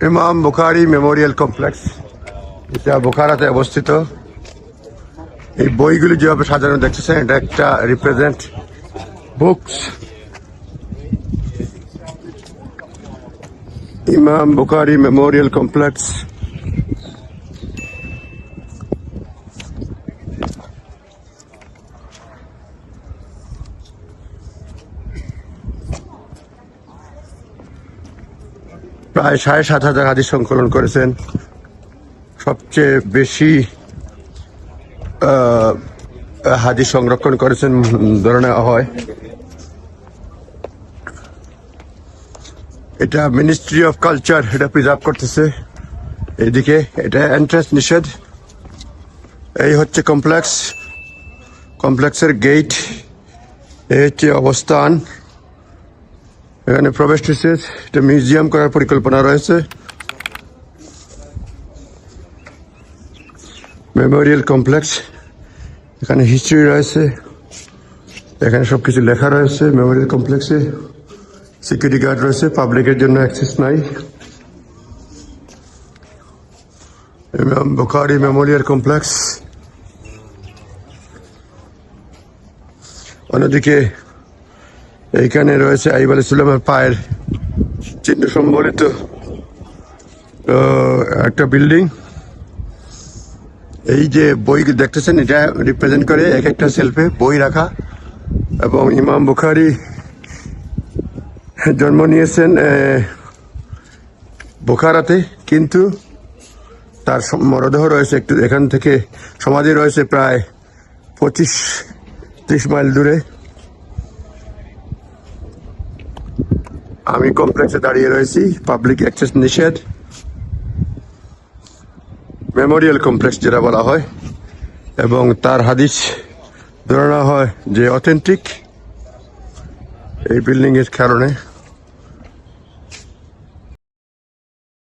ইমাম Bukhari Memorial complex, এটা বোখারাতে অবস্থিত। এই বইগুলি যেভাবে সাজানো দেখতেছেন, এটা একটা রিপ্রেজেন্ট বুকস। ইমাম বুখারী মেমোরিয়াল কমপ্লেক্স। প্রায় ৭,৫০০ হাদিস সংকলন করেছেন। সবচেয়ে বেশি হাদিস সংরক্ষণ করেছেন ধরে নেওয়া হয়। এটা মিনিস্ট্রি অফ কালচার এটা প্রিজার্ভ করতেছে। এইদিকে এটা এন্ট্রান্স নিষেধ। এই হচ্ছে কমপ্লেক্স, কমপ্লেক্সের গেট। এই হচ্ছে অবস্থান, এখানে প্রবেশ নিষেধ। এটা মিউজিয়াম করার পরিকল্পনা রয়েছে। মেমোরিয়াল কমপ্লেক্স, এখানে হিস্ট্রি রয়েছে, এখানে সবকিছু লেখা রয়েছে। মেমোরিয়াল কমপ্লেক্সে সিকিউরিটি গার্ড রয়েছে, পাবলিকের জন্য অ্যাক্সেস নাই। ইমাম বুখারী মেমোরিয়াল কমপ্লেক্স। অন্যদিকে এইখানে রয়েছে আইয়ুব আলাইহিসসালামের পায়ের চিহ্ন সম্বলিত একটা বিল্ডিং। এই যে বই দেখতেছেন, এটা রিপ্রেজেন্ট করে এক একটা সেলফে বই রাখা। এবং ইমাম বুখারী জন্ম নিয়েছেন বোখারাতে, কিন্তু তার মরদেহ রয়েছে একটু এখান থেকে, সমাধি রয়েছে প্রায় 25-30 মাইল দূরে। আমি কমপ্লেক্সে দাঁড়িয়ে রয়েছি, পাবলিক অ্যাক্সেস নিষেধ। মেমোরিয়াল কমপ্লেক্স যেটা বলা হয়, এবং তার হাদিস ধরে নেওয়া হয় যে অথেন্টিক এই বিল্ডিং এর কারণে।